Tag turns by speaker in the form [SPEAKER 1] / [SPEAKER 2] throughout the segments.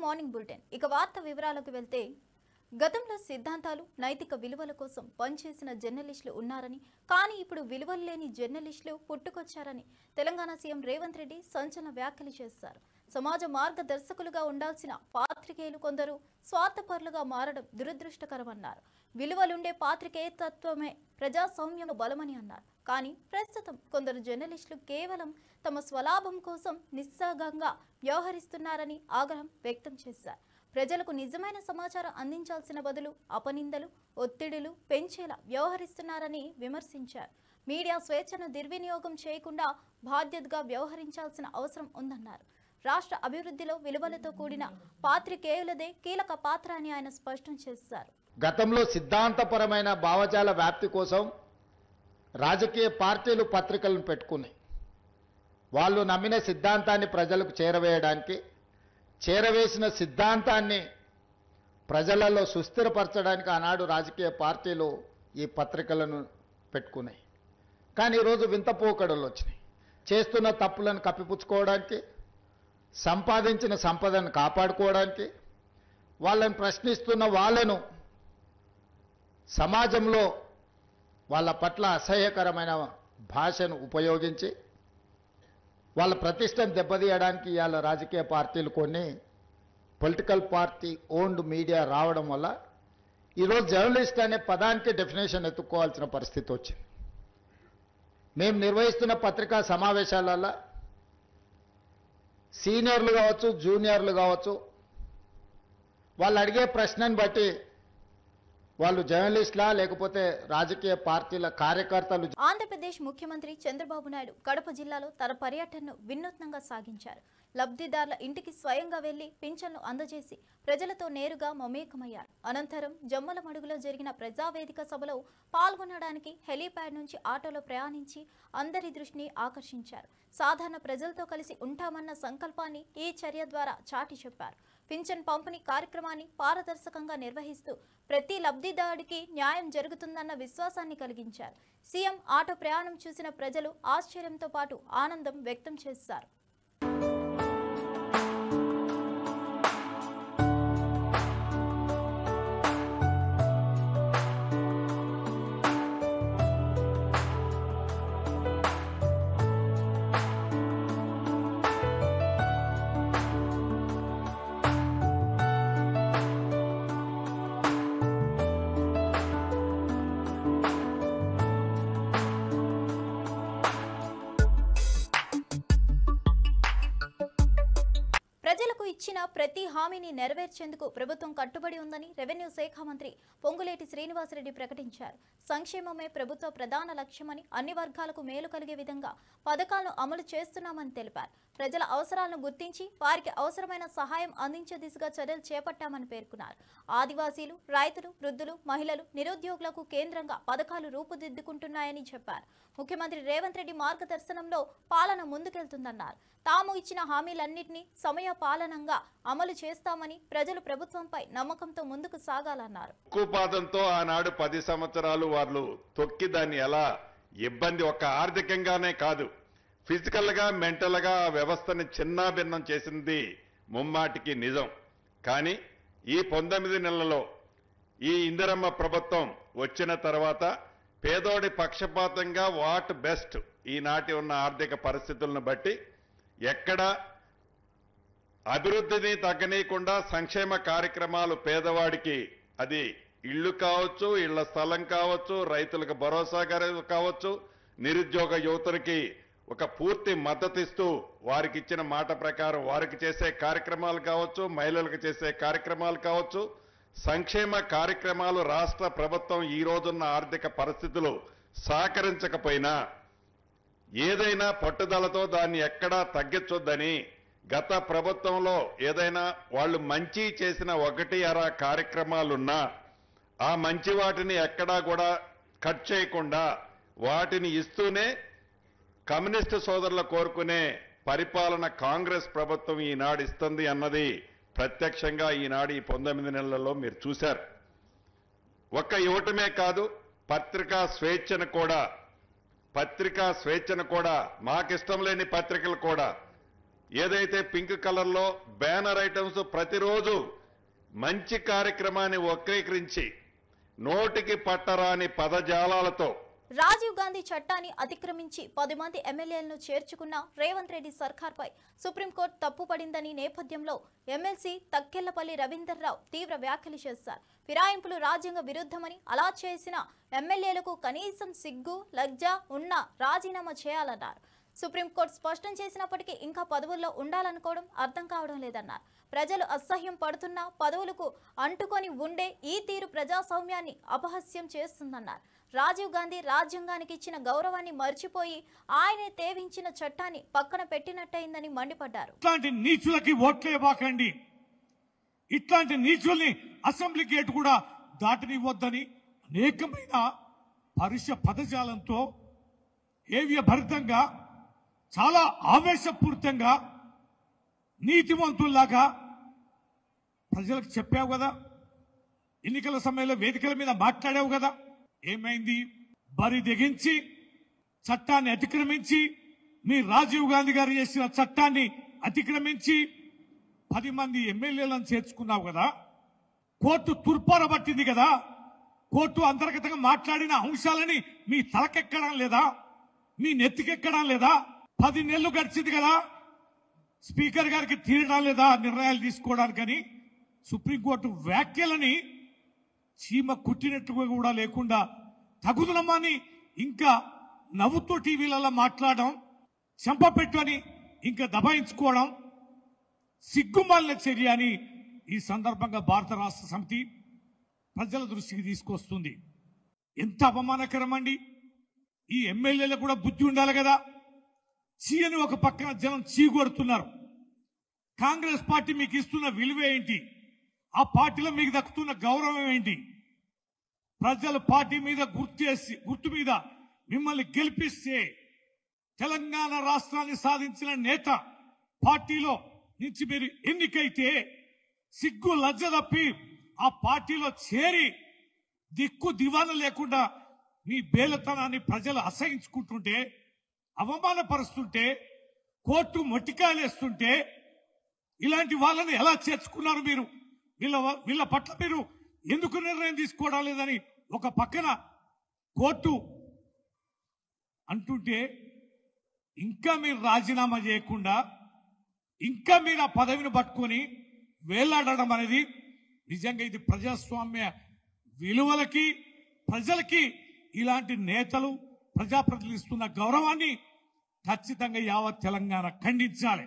[SPEAKER 1] Morning bulletin. ఇక వార్త వివరాలకు వెళ్తే గతంలో సిద్ధాంతాలు నైతిక విలువల కోసం పనిచేసిన జర్నలిస్టులు ఉన్నారని, కానీ ఇప్పుడు విలువలు లేని జర్నలిస్టులు పుట్టుకొచ్చారని తెలంగాణ సీఎం రేవంత్ రెడ్డి సంచలన వ్యాఖ్యలు చేశారు. సమాజ మార్గదర్శకులుగా ఉండాల్సిన పాత్రికేయులు కొందరు స్వార్థపరులుగా మారడం దురదృష్టకరమన్నారు. విలువలుండే పాత్రికేయతత్వమే ప్రజాస్వామ్యంలో బలమని అన్నారు. కానీ ప్రస్తుతం కొందరు జర్నలిస్టులు కేవలం తమ స్వలాభం కోసం నిస్సంగంగా వ్యవహరిస్తున్నారని ఆగ్రహం వ్యక్తం చేశారు. ప్రజలకు నిజమైన సమాచారం అందించాల్సిన బదులు అపనిందలు, ఒత్తిడులు పెంచేలా వ్యవహరిస్తున్నారని విమర్శించారు. మీడియా స్వేచ్ఛను దుర్వినియోగం చేయకుండా బాధ్యతగా వ్యవహరించాల్సిన అవసరం ఉందన్నారు. రాష్ట్ర అభివృద్ధిలో విలువలతో కూడిన పాత్రికేయులదే కీలక పాత్ర అని ఆయన స్పష్టం చేశారు.
[SPEAKER 2] గతంలో సిద్ధాంతపరమైన భావజాల వ్యాప్తి కోసం రాజకీయ పార్టీలు పత్రికలను పెట్టుకున్నాయి. వాళ్ళు నమ్మిన సిద్ధాంతాన్ని ప్రజలకు చేరవేసిన సిద్ధాంతాన్ని ప్రజలలో సుస్థిరపరచడానికి ఆనాడు రాజకీయ పార్టీలు ఈ పత్రికలను పెట్టుకున్నాయి. కానీ ఈరోజు వింత పోకడలు వచ్చినాయి. చేస్తున్న తప్పులను కప్పిపుచ్చుకోవడానికి, సంపాదించిన సంపదను కాపాడుకోవడానికి, వాళ్ళని ప్రశ్నిస్తున్న వాళ్ళను సమాజంలో వాళ్ళ పట్ల అసహ్యకరమైన భాషను ఉపయోగించి వాళ్ళ ప్రతిష్టను దెబ్బతీయడానికి ఇవాళ రాజకీయ పార్టీలు కొన్ని పొలిటికల్ పార్టీ ఓన్డ్ మీడియా రావడం వల్ల ఈరోజు జర్నలిస్ట్ అనే పదానికి డెఫినేషన్ ఎత్తుక్కోవాల్సిన పరిస్థితి వచ్చింది. మేము నిర్వహిస్తున్న పత్రికా సమావేశాలలో సీనియర్లు కావచ్చు, జూనియర్లు కావచ్చు, వాళ్ళు అడిగే ప్రశ్నను బట్టి వాళ్ళు జర్నలిస్టులా లేకపోతే రాజకీయ పార్టీల కార్యకర్తలు.
[SPEAKER 1] ఆంధ్రప్రదేశ్ ముఖ్యమంత్రి చంద్రబాబు నాయుడు కడప జిల్లాలో తన పర్యటనను వినూత్నంగా సాగించారు. లబ్ధిదారుల ఇంటికి స్వయంగా వెళ్లి పింఛన్లు అందజేసి ప్రజలతో నేరుగా మమేకమయ్యారు. అనంతరం జమ్మలమడుగులో జరిగిన ప్రజావేదిక సభలో పాల్గొనడానికి హెలీప్యాడ్ నుంచి ఆటోలో ప్రయాణించి అందరి దృష్టిని ఆకర్షించారు. సాధారణ ప్రజలతో కలిసి ఉంటామన్న సంకల్పాన్ని ఈ చర్య ద్వారా చాటి చెప్పారు. పింఛన్ పంపిణీ కార్యక్రమాన్ని పారదర్శకంగా నిర్వహిస్తూ ప్రతి లబ్ధిదారుడికి న్యాయం జరుగుతుందన్న విశ్వాసాన్ని కలిగించారు. సీఎం ఆటో ప్రయాణం చూసిన ప్రజలు ఆశ్చర్యంతో పాటు ఆనందం వ్యక్తం చేశారు. ప్రజలకు ఇచ్చిన ప్రతి హామీని నెరవేర్చేందుకు ప్రభుత్వం కట్టుబడి ఉందని రెవెన్యూ శాఖ మంత్రి పొంగులేటి శ్రీనివాసరెడ్డి ప్రకటించారు. సంక్షేమమే ప్రభుత్వ ప్రధాన లక్ష్యమని, అన్ని వర్గాలకు మేలు కలిగే విధంగా పథకాలను అమలు చేస్తున్నామని తెలిపారు. ప్రజల అవసరాలను గుర్తించి వారికి అవసరమైన సహాయం అందించే దిశగా చర్యలు చేపట్టామని పేర్కొన్నారు. ఆదివాసీలు, రైతులు, వృద్ధులు, మహిళలు, నిరుద్యోగులకు కేంద్రంగా పథకాలు రూపుదిద్దుకుంటున్నాయని చెప్పారు. ముఖ్యమంత్రి రేవంత్ రెడ్డి మార్గదర్శనంలో పాలన ముందుకెళ్తుందన్నారు. తాము ఇచ్చిన హామీలన్నింటినీ సమయ పాలనంగా అమలు చేస్తామని, ప్రజలు ప్రభుత్వంపై నమ్మకంతో ముందుకు సాగాలన్నారు.
[SPEAKER 3] ఉక్కుపాదంతో ఆనాడు 10 సంవత్సరాలు వాళ్ళు తొక్కి దాన్ని ఎలా ఇబ్బంది, ఒక్క ఆర్థికంగానే కాదు ఫిజికల్ గా మెంటల్ గా ఆ వ్యవస్థని చిన్నాభిన్నం చేసింది ముమ్మాటికి నిజం. కానీ ఈ 19 నెలల్లో ఈ ఇందిరమ్మ ప్రభుత్వం వచ్చిన తర్వాత పేదోడి పక్షపాతంగా వాట్ బెస్ట్ ఈనాటి ఉన్న ఆర్థిక పరిస్థితులను బట్టి ఎక్కడ అభివృద్ధిని తగ్గనీయకుండా సంక్షేమ కార్యక్రమాలు పేదవాడికి, అది ఇళ్లు కావచ్చు, ఇళ్ల స్థలం కావచ్చు, రైతులకు భరోసా కావచ్చు, నిరుద్యోగ యువతకి ఒక పూర్తి మద్దతు ఇస్తూ వారికి ఇచ్చిన మాట ప్రకారం వారికి చేసే కార్యక్రమాలు కావచ్చు, మహిళలకు చేసే కార్యక్రమాలు కావచ్చు, సంక్షేమ కార్యక్రమాలు రాష్ట్ర ప్రభుత్వం ఈ రోజున్న ఆర్థిక పరిస్థితులు సహకరించకపోయినా ఏదైనా పట్టుదలతో దాన్ని ఎక్కడా తగ్గించొద్దని, గత ప్రభుత్వంలో ఏదైనా వాళ్ళు మంచి చేసిన 1-2 కార్యక్రమాలున్నా ఆ మంచి వాటిని ఎక్కడా కూడా కట్ చేయకుండా వాటిని ఇస్తూనే కమ్యూనిస్టు సోదరులు కోరుకునే పరిపాలన కాంగ్రెస్ ప్రభుత్వం ఈనాడు ఇస్తుంది అన్నది ప్రత్యక్షంగా ఈనాడు ఈ 19 నెలలలో మీరు చూశారు. ఒక్క ఇవ్వటమే కాదు, పత్రికా స్వేచ్ఛను కూడా మాకిష్టం లేని పత్రికలు కూడా ఏదైతే పింక్ కలర్ లో బ్యానర్ ఐటమ్స్ ప్రతిరోజు మంచి కార్యక్రమాన్ని వక్రీకరించి నోటికి పట్టరాని పదజాలాలతో
[SPEAKER 1] రాజీవ్ గాంధీ చట్టాన్ని అతిక్రమించి 10 మంది ఎమ్మెల్యేలను చేర్చుకున్న రేవంత్ రెడ్డి సర్కార్పై సుప్రీంకోర్టు తప్పుపడిందని నేపథ్యంలో ఎమ్మెల్సీ తక్కెళ్లపల్లి రవీందర్రావు తీవ్ర వ్యాఖ్యలు చేశారు. ఫిరాయింపులు రాజ్యాంగ విరుద్ధమని, అలా చేసిన ఎమ్మెల్యేలకు కనీసం సిగ్గు లజ్జ ఉన్నా రాజీనామా చేయాలన్నారు. సుప్రీంకోర్టు స్పష్టం చేసినప్పటికీ ఇంకా పదవుల్లో ఉండాలనుకోవడం అర్థం కావడం లేదన్నారు. ప్రజలు అసహ్యం పడుతున్న పదవులకు అంటుకొని ఉండే ఈ తీరు ప్రజాస్వామ్యాన్ని అపహాస్యం చేస్తుందన్నారు. రాజీవ్ గాంధీ రాజ్యాంగానికి ఇచ్చిన గౌరవాన్ని మర్చిపోయి ఆయనే తేవించిన చట్టాన్ని పక్కన పెట్టినట్టయిందని మండిపడ్డారు.
[SPEAKER 4] ఇట్లాంటి నీచులకి ఓట్లే ఇవ్వకండి, ఇట్లాంటి నీచుల్ని అసెంబ్లీ గేట్ కూడా దాటనివ్వద్దని అనేకమైన పరుష పదజాలంతో ఏవ్య భరితంగా చాలా ఆవేశపూరితంగా నీతివంతుల్లాగా ప్రజలకు చెప్పావు కదా, ఎన్నికల సమయంలో వేదికల మీద మాట్లాడావు కదా. ఏమైంది? బరి తెగించి చట్టాన్ని అతిక్రమించి, మీ రాజీవ్ గాంధీ గారు చేసిన చట్టాన్ని అతిక్రమించి 10 మంది ఎమ్మెల్యేలను చేర్చుకున్నావు కదా. కోర్టు తుర్పార పట్టింది కదా. కోర్టు అంతర్గతంగా మాట్లాడిన అంశాలని మీ తలకెక్కడం లేదా, మీ నెత్తికెక్కడం లేదా? 10 నెలలు గడిచింది కదా, స్పీకర్ గారికి తీరడం లేదా నిర్ణయాలు తీసుకోవడానికని. సుప్రీంకోర్టు వ్యాఖ్యలని చీమ కుట్టినట్టుగా కూడా లేకుండా తగుదనమని ఇంకా నవ్వుతూ టీవీలలో మాట్లాడడం, చెంపపెట్టు అని ఇంకా దబాయించుకోవడం సిగ్గుమాలిన చర్య అని ఈ సందర్భంగా భారత రాష్ట్ర సమితి ప్రజల దృష్టికి తీసుకొస్తుంది. ఎంత అవమానకరం అండి! ఈ ఎమ్మెల్యేలకు కూడా బుద్ధి ఉండాలి కదా. చీయని ఒక పక్కన జనం చీగొడుతున్నారు. కాంగ్రెస్ పార్టీ మీకు ఇస్తున్న విలువ ఏంటి? ఆ పార్టీలో మీకు దక్కుతున్న గౌరవం ఏంటి? ప్రజల పార్టీ మీద గుర్తు మీద మిమ్మల్ని గెలిపిస్తే తెలంగాణ రాష్ట్రాన్ని సాధించిన నేత పార్టీలో నుంచి మీరు ఎన్నికైతే సిగ్గు లజ్జ తప్పి ఆ పార్టీలో చేరి దిక్కు దివాన లేకుండా మీ బేలతనాన్ని ప్రజలు అసహించుకుంటుంటే, అవమానపరుస్తుంటే, కోర్టు మొట్టికాయలేస్తుంటే ఇలాంటి వాళ్ళని ఎలా చేర్చుకున్నారు మీరు? వీళ్ళ పట్ల మీరు ఎందుకు నిర్ణయం తీసుకోవడం లేదని ఒక పక్కన కోర్టు అంటుంటే, ఇంకా మీరు రాజీనామా చేయకుండా ఇంకా మీరు ఆ పదవిని పట్టుకొని వేలాడడం అనేది నిజంగా ఇది ప్రజాస్వామ్య విలువలకి, ప్రజలకి ఇలాంటి నేతలు ప్రజాప్రతినిధులు ఇస్తున్న గౌరవాన్ని ఖచ్చితంగా యావత్ తెలంగాణ ఖండించాలి.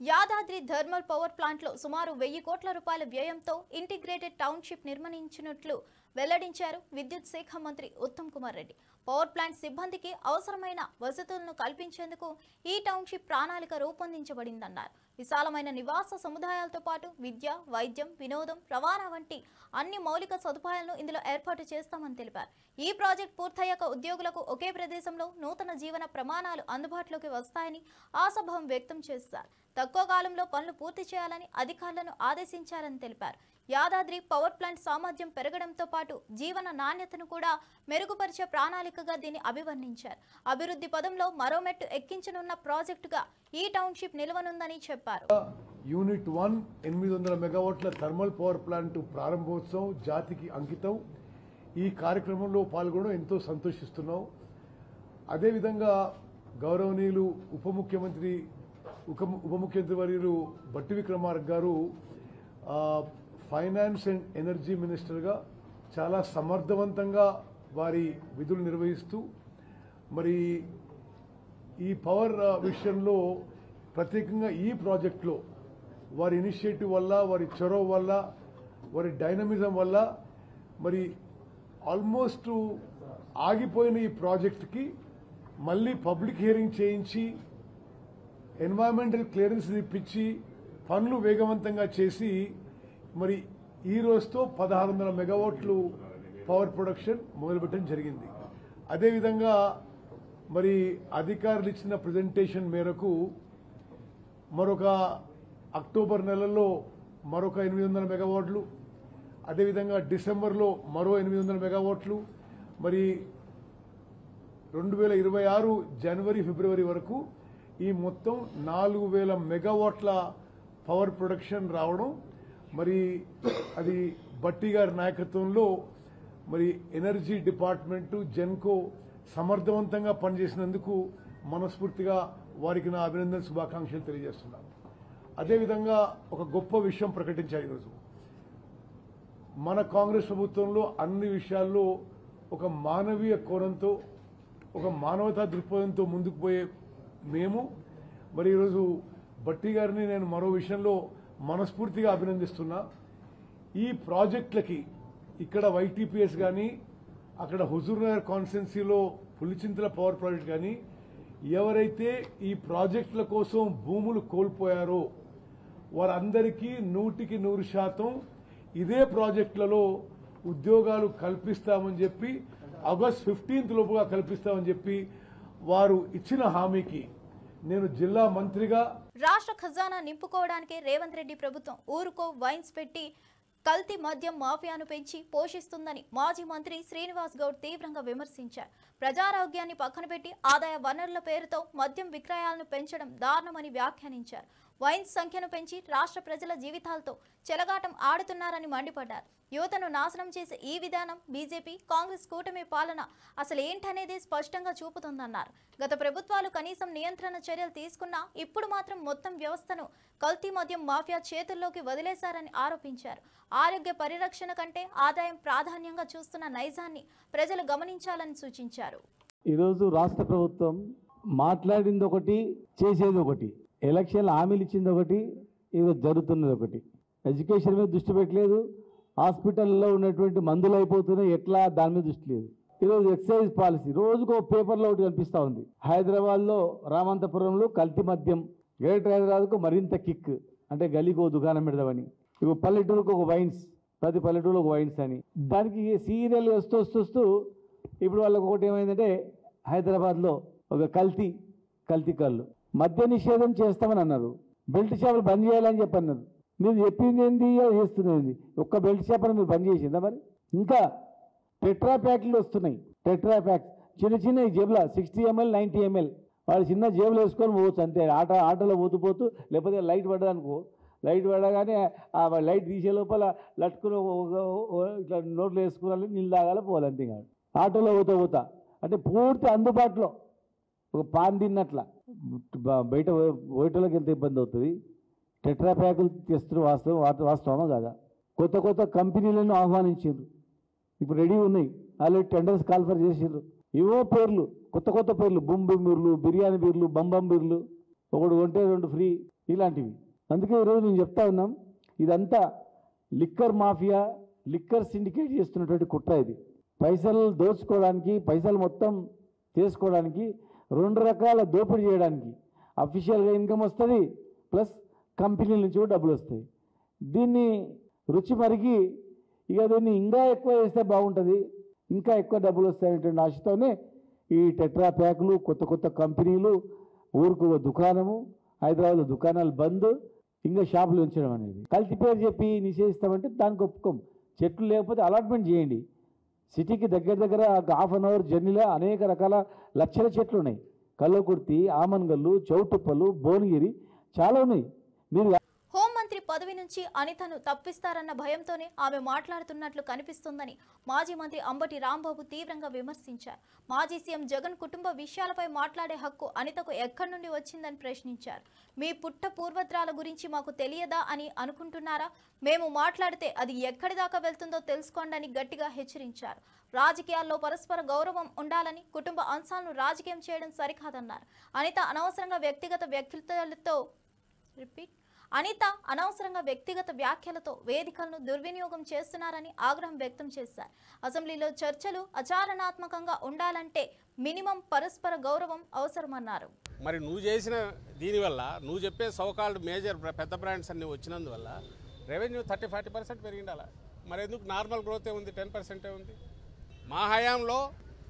[SPEAKER 1] యాదాద్రి థర్మల్ పవర్ ప్లాంట్లో సుమారు 1000 కోట్ల రూపాయల వ్యయంతో ఇంటిగ్రేటెడ్ టౌన్షిప్ నిర్మించినట్లు వెల్లడించారు విద్యుత్ శాఖ మంత్రి ఉత్తమ్ కుమార్ రెడ్డి. పవర్ ప్లాంట్ సిబ్బందికి అవసరమైన వసతులను కల్పించేందుకు ఈ టౌన్షిప్ ప్రణాళిక రూపొందించబడిందన్నారు. విశాలమైన నివాస సముదాయాలతో పాటు విద్య, వైద్యం, వినోదం, రవాణా వంటి అన్ని మౌలిక సదుపాయాలను ఇందులో ఏర్పాటు చేస్తామని తెలిపారు. ఈ ప్రాజెక్ట్ పూర్తయ్యాక ఉద్యోగులకు ఒకే ప్రదేశంలో నూతన జీవన ప్రమాణాలు అందుబాటులోకి వస్తాయని ఆశాభావం వ్యక్తం చేశారు. తక్కువ కాలంలో పనులు పూర్తి చేయాలని అధికారులను ఆదేశించారని తెలిపారు. యాదాద్రి పవర్ ప్లాంట్ సామర్థ్యం పెరగడంతో పాటు జీవన నాణ్యతను కూడా మెరుగుపరిచే ప్రణాళికగా దీన్ని అభివర్ణించారు. అభివృద్ధి పదంలో మరో మెట్టు ఎక్కించనున్న ప్రాజెక్టుగా ఈ టౌన్షిప్ నిలవనుందని చెప్పారు.
[SPEAKER 5] యూనిట్ 1 800 మెగావాట్ల థర్మల్ పవర్ ప్లాంట్ ప్రారంభోత్సవం జాతికి అంకితం. ఈ కార్యక్రమంలో పాల్గొనడం ఎంతో సంతోషిస్తున్నాం. అదేవిధంగా గౌరవనీయులు ఉప ముఖ్యమంత్రి వర్యులు బట్టి విక్రమార్క గారు ఫైనాన్స్ అండ్ ఎనర్జీ మినిస్టర్గా చాలా సమర్థవంతంగా వారి విధులు నిర్వహిస్తూ మరి ఈ పవర్ విషయంలో ప్రత్యేకంగా ఈ ప్రాజెక్టులో వారి ఇనిషియేటివ్ వల్ల, వారి చొరవ వల్ల, వారి డైనమిజం వల్ల మరి ఆల్మోస్ట్ ఆగిపోయిన ఈ ప్రాజెక్ట్కి మళ్ళీ పబ్లిక్ హియరింగ్ చేయించి ఎన్వైరన్మెంటల్ క్లియరెన్స్ ఇప్పించి పనులు వేగవంతంగా చేసి మరి ఈ రోజుతో 1600 మెగావాట్లు పవర్ ప్రొడక్షన్ మొదలుపెట్టడం జరిగింది. అదేవిధంగా మరి అధికారులు ఇచ్చిన ప్రజెంటేషన్ మేరకు మరొక అక్టోబర్ నెలలో మరొక 800 మెగావాట్లు, అదేవిధంగా డిసెంబర్లో మరో 800 మెగావాట్లు, మరి 2026 జనవరి ఫిబ్రవరి వరకు ఈ మొత్తం 4000 మెగావాట్ల పవర్ ప్రొడక్షన్ రావడం, మరి అది భట్టి గారి నాయకత్వంలో మరి ఎనర్జీ డిపార్ట్మెంటు జెన్కో సమర్థవంతంగా పనిచేసినందుకు మనస్ఫూర్తిగా వారికి నా అభినందన శుభాకాంక్షలు తెలియజేస్తున్నాను. అదేవిధంగా ఒక గొప్ప విషయం ప్రకటించారు ఈరోజు. మన కాంగ్రెస్ ప్రభుత్వంలో అన్ని విషయాల్లో ఒక మానవీయ కోణంతో, ఒక మానవతా దృక్పథంతో ముందుకు పోయే మేము మరి ఈరోజు భట్టి గారిని నేను మరో విషయంలో మనస్ఫూర్తిగా అభినందిస్తున్నా. ఈ ప్రాజెక్టులకి ఇక్కడ వైటీపీఎస్ కానీ, అక్కడ హుజూర్నగర్ కాన్స్టిట్యున్సీలో పులిచింతల పవర్ ప్రాజెక్ట్ కానీ, ఎవరైతే ఈ ప్రాజెక్టుల కోసం భూములు కోల్పోయారో వారందరికీ 100% ఇదే ప్రాజెక్టులలో ఉద్యోగాలు కల్పిస్తామని చెప్పి, ఆగస్ట్ 15 లోపుగా కల్పిస్తామని చెప్పి వారు ఇచ్చిన హామీకి నేను జిల్లా మంత్రిగా
[SPEAKER 1] రాష్ట్ర ఖజానా నింపుకోవడానికి రేవంత్ రెడ్డి ప్రభుత్వం ఊరుకో వైన్స్ పెట్టి కల్తీ మద్యం మాఫియాను పెంచి పోషిస్తుందని మాజీ మంత్రి శ్రీనివాస్ గౌడ్ తీవ్రంగా విమర్శించారు. ప్రజారోగ్యాన్ని పక్కన పెట్టి ఆదాయ వనరుల పేరుతో మద్యం విక్రయాలను పెంచడం దారుణమని వ్యాఖ్యానించారు. వైన్స్ సంఖ్యను పెంచి రాష్ట్ర ప్రజల జీవితాలతో చెలగాటం ఆడుతున్నారని మండిపడ్డారు. యువతను నాశనం చేసే ఈ విధానం బీజేపీ కాంగ్రెస్ కూటమి పాలన అసలు ఏంటనేది స్పష్టంగా చూపుతుందన్నారు. గత ప్రభుత్వాలు కనీసం నియంత్రణ చర్యలు తీసుకున్నా ఇప్పుడు మాత్రం మొత్తం వ్యవస్థను కల్తీ మద్యం మాఫియా చేతుల్లోకి వదిలేశారని ఆరోపించారు. ఆరోగ్య పరిరక్షణ కంటే ఆదాయం ప్రాధాన్యంగా చూస్తున్న నైజాన్ని ప్రజలు గమనించాలని సూచించారు.
[SPEAKER 6] ఈరోజు రాష్ట్ర ప్రభుత్వం మాట్లాడింది ఒకటి, చేసేది ఒకటి. ఎలక్షన్లు హామీలు ఇచ్చింది ఒకటి, ఈరోజు జరుగుతున్నది ఒకటి. ఎడ్యుకేషన్ మీద దృష్టి పెట్టలేదు, హాస్పిటల్లో ఉన్నటువంటి మందులు అయిపోతున్నాయి ఎట్లా దాని మీద దృష్టి లేదు. ఈరోజు ఎక్సైజ్ పాలసీ రోజుకో పేపర్లో ఒకటి కనిపిస్తూ ఉంది. హైదరాబాద్లో రామంతపురంలో కల్తీ మద్యం, గ్రేటర్ హైదరాబాద్కు మరింత కిక్, అంటే గలీకో దుకాణం పెడదామని. ఇక పల్లెటూరుకు ఒక వైన్స్, ప్రతి పల్లెటూరులో ఒక వైన్స్ అని, దానికి సీరియల్ వస్తూ ఇప్పుడు వాళ్ళకి ఒకటి ఏమైందంటే హైదరాబాద్లో ఒక కల్తీ కళ్ళు. మద్య నిషేధం చేస్తామని అన్నారు, బెల్ట్ షాపులు బంద్ చేయాలని చెప్పి అన్నారు. మీరు చెప్పింది ఏంది, చేస్తున్నది ఒక్క బెల్ట్ షాప్ అని మీరు బంద్ చేసిందా? మరి ఇంకా టెట్రా ప్యాక్లు వస్తున్నాయి. టెట్రా ప్యాక్స్ చిన్న జేబుల 60 ml 90 ml వాళ్ళు చిన్న జేబులు వేసుకొని పోవచ్చు అంతే. ఆటోలో పోతూ లేకపోతే లైట్ పడ్డదనుకో, లైట్ పడగానే ఆ లైట్ తీసే లోపల లట్టుకుని ఇట్లా నోట్లో వేసుకోవాలి, నీళ్ళు తాగాలి, పోవాలి అంతే. కాదు ఆటోలో పోతా అంటే పూర్తి అందుబాటులో ఒక పాన్ తిన్నట్ల. బయట ఓటోలకు ఎంత ఇబ్బంది అవుతుంది. టెట్రా ప్యాకులు తెస్తున్న వాస్తవమా కాదా? కొత్త కంపెనీలను ఆహ్వానించారు, ఇప్పుడు రెడీ ఉన్నాయి, ఆల్రెడీ టెండర్స్ కాల్ఫర్ చేసారు. ఏవో పేర్లు, కొత్త పేర్లు, బొంబి బీర్లు, బిర్యానీ బీర్లు, బంబం బీర్లు, ఒకటి కొంటే 2 ఫ్రీ, ఇలాంటివి. అందుకే ఈరోజు నేను చెప్తా ఉన్నాం, ఇదంతా లిక్కర్ మాఫియా, లిక్కర్ సిండికేట్ చేస్తున్నటువంటి కుట్ర. ఇది పైసలు దోచుకోవడానికి, పైసలు మొత్తం చేసుకోవడానికి, 2 రకాల దోపిడీ చేయడానికి. అఫీషియల్గా ఇన్కమ్ వస్తుంది, ప్లస్ కంపెనీల నుంచి కూడా డబ్బులు వస్తాయి. దీన్ని రుచి మరిగి ఇక దీన్ని ఇంకా ఎక్కువ చేస్తే బాగుంటుంది, ఇంకా ఎక్కువ డబ్బులు వస్తాయనేటువంటి ఆశతోనే ఈ టెట్రా ప్యాకులు, కొత్త కంపెనీలు, ఊరుకు దుకాణము, హైదరాబాద్లో దుకాణాలు బంద్, ఇంకా షాపులు ఉంచడం అనేది. కల్తీ పేరు చెప్పి నిషేధిస్తామంటే దానికి ఒప్పుకోం. చెట్లు లేకపోతే అలాట్మెంట్ చేయండి. సిటీకి దగ్గర 1/2 an hour జర్నీలో అనేక రకాల లక్షల చెట్లు ఉన్నాయి. కల్లకుర్తి, ఆమన్గల్లు, చౌటుప్పలు, భువనగిరి చాలా ఉన్నాయి. మీరు
[SPEAKER 1] హోంమంత్రి పదవి నుంచి అనితను తప్పిస్తారన్న భయంతోనే ఆమె మాట్లాడుతున్నట్లు కనిపిస్తుందని మాజీ మంత్రి అంబటి రాంబాబు తీవ్రంగా విమర్శించారు. మాజీ సీఎం జగన్ కుటుంబ విషయాలపై మాట్లాడే హక్కు అనితకు ఎక్కడి నుండి వచ్చిందని ప్రశ్నించారు. మీ పుట్ట పూర్వత్రాల గురించి మాకు తెలియదా అని అనుకుంటున్నారా? మేము మాట్లాడితే అది ఎక్కడి దాకా వెళ్తుందో తెలుసుకోండి అని గట్టిగా హెచ్చరించారు. రాజకీయాల్లో పరస్పర గౌరవం ఉండాలని, కుటుంబ అంశాలను రాజకీయం చేయడం సరికాదన్నారు. అనిత అనవసరంగా వ్యక్తిగత వ్యాఖ్యలతో వేదికలను దుర్వినియోగం చేస్తున్నారని ఆగ్రహం వ్యక్తం చేశారు. అసెంబ్లీలో చర్చలు ఆచరణాత్మకంగా ఉండాలంటే మినిమం పరస్పర గౌరవం అవసరమన్నారు.
[SPEAKER 7] మరి నువ్వు చేసిన దీనివల్ల, నువ్వు చెప్పే సోకాల్డ్ మేజర్ పెద్ద బ్రాండ్స్ అన్ని వచ్చినందువల్ల రెవెన్యూ 30-40% పెరిగిండాల. మరి ఎందుకు నార్మల్ గ్రోతే ఉంది, 10% ఉంది. మా హయాంలో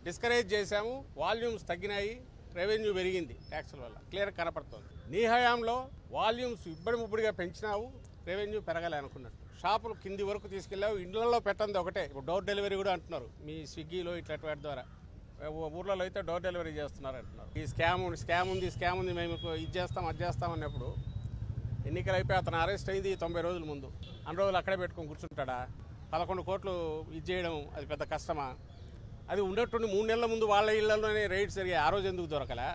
[SPEAKER 7] డిస్కరేజ్ చేశాము, వాల్యూమ్స్ తగ్గినాయి, రెవెన్యూ పెరిగింది ట్యాక్సుల వల్ల, క్లియర్ కనపడుతుంది. నీ హయాంలో వాల్యూమ్స్ ఇబ్బడిముబ్బడిగా పెంచినావు, రెవెన్యూ పెరగాలి అనుకున్నట్టు. షాపులు కింది వరకు తీసుకెళ్ళావు, ఇండ్లలో పెట్టండి ఒకటే. ఇప్పుడు డోర్ డెలివరీ కూడా అంటున్నారు మీ స్విగ్గీలో ఇట్లా వాటి ద్వారా. ఊర్లలో అయితే డోర్ డెలివరీ చేస్తున్నారు అంటున్నారు. ఈ స్కామ్ ఉంది మేము ఇది చేస్తాం అది చేస్తాం అన్నప్పుడు ఎన్నికలు అయిపోయి అతను అరెస్ట్ అయింది 90 రోజుల ముందు. అన్ని రోజులు అక్కడే పెట్టుకొని కూర్చుంటాడా? 11 కోట్లు ఇది చేయడం అది పెద్ద కష్టమా? అది ఉన్నట్టుండి 3 నెలల ముందు వాళ్ళ ఇళ్లలోనే రైడ్స్ జరిగాయి. ఆ రోజు ఎందుకు దొరకలే?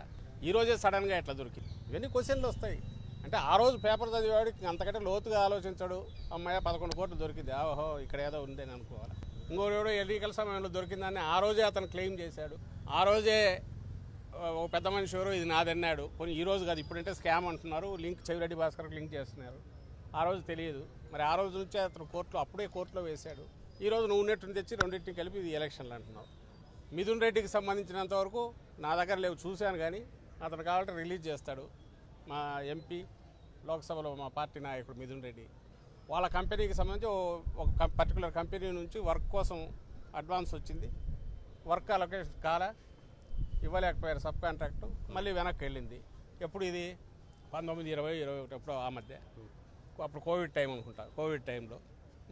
[SPEAKER 7] ఈ రోజే సడన్గా ఎట్లా దొరికింది? ఇవన్నీ క్వశ్చన్లు వస్తాయి. అంటే ఆ రోజు పేపర్ చదివేవాడికి అంతకంటే లోతుగా ఆలోచించాడు. అమ్మాయి 11 కోట్లు దొరికింది, ఓహో ఇక్కడ ఏదో ఉందని అనుకోవాలి. ఇంకోడు ఎన్నికల సమయంలో దొరికిందని ఆ రోజే అతను క్లెయిమ్ చేశాడు. ఆ రోజే ఒక పెద్ద మనిషి ఎవరో ఇది నాదన్నాడు. కొన్ని ఈ రోజు కాదు, ఇప్పుడంటే స్కామ్ అంటున్నారు, లింక్ చెవిరెడ్డి భాస్కర్కి లింక్ చేస్తున్నారు. ఆ రోజు తెలియదు. మరి ఆ రోజు నుంచే అతను అప్పుడే కోర్టులో వేశాడు. ఈ రోజు నువ్వు ఉన్నట్టుని తెచ్చి రెండింటిని కలిపి ఇది ఎలక్షన్లు అంటున్నావు. మిథున్ రెడ్డికి సంబంధించినంత వరకు నా దగ్గర లేవు, చూశాను కానీ అతను కావాలంటే రిలీజ్ చేస్తాడు. మా ఎంపీ లోక్సభలో మా పార్టీ నాయకుడు మిథున్ రెడ్డి వాళ్ళ కంపెనీకి సంబంధించి ఒక పర్టికులర్ కంపెనీ నుంచి వర్క్ కోసం అడ్వాన్స్ వచ్చింది. వర్క్ అలొకేషన్ కాలా, ఇవ్వలేకపోయారు సబ్ కాంట్రాక్టు, మళ్ళీ వెనక్కి వెళ్ళింది. ఎప్పుడు ఇది 19, 20, 21 ఎప్పుడో ఆ మధ్య, అప్పుడు కోవిడ్ టైం అనుకుంటా. కోవిడ్ టైంలో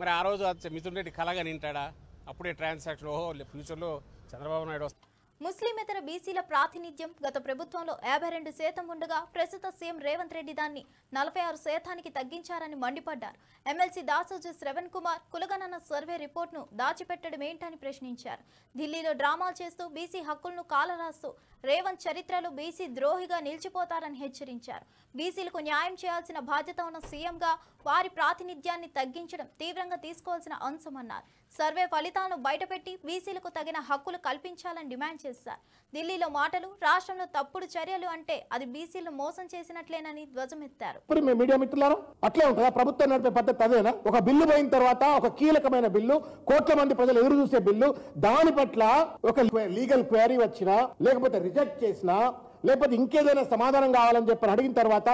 [SPEAKER 7] మరి ఆ రోజు మిథున్ రెడ్డి కలగా నింటాడా? అప్పుడే ట్రాన్సాక్షన్ ఓహో ఫ్యూచర్లో చంద్రబాబు నాయుడు వస్తారు.
[SPEAKER 1] ముస్లిమేతర బీసీల ప్రాతినిధ్యం గత ప్రభుత్వంలో 52% ఉండగా ప్రస్తుత సీఎం రేవంత్ రెడ్డి దాన్ని 46%కి తగ్గించారని మండిపడ్డారు. ఎమ్మెల్సీ దాసోజు శ్రవణ్ కుమార్ కులగణన సర్వే రిపోర్టును దాచిపెట్టడం ఏంటని ప్రశ్నించారు. ఢిల్లీలో డ్రామాలు చేస్తూ బీసీ హక్కులను కాలరాస్తూ రేవంత్ చరిత్రలో బీసీ ద్రోహిగా నిలిచిపోతారని హెచ్చరించారు. బీసీలకు న్యాయం చేయాల్సిన బాధ్యత ఉన్న సీఎంగా వారి ప్రాతినిధ్యాన్ని తగ్గించడం తీవ్రంగా తీసుకోవాల్సిన అంశమన్నారు. సర్వే ఫలితాలను బయటపెట్టి బీసీలకు తగిన హక్కులు కల్పించాలని డిమాండ్ చేశారు. ఢిల్లీలో మాటలు, రాష్ట్రంలో తప్పుడు చర్యలు అంటే అది బీసీలను మోసం చేసినట్లేనని ధ్వజమెత్తారు.
[SPEAKER 8] మీడియా మిత్రులారా, అట్లే ఉంటుందా? ప్రభుత్వం నడిపే పద్ధతి అదేనా? ఒక బిల్లు పోయిన తర్వాత, ఒక కీలకమైన బిల్లు, కోట్ల మంది ప్రజలు ఎదురు చూసే బిల్లు, దాని పట్ల ఒక లీగల్ క్వైరీ వచ్చినా, లేకపోతే రిజెక్ట్ చేసినా, లేకపోతే ఇంకేదైనా సమాధానం కావాలని చెప్పి అడిగిన తర్వాత,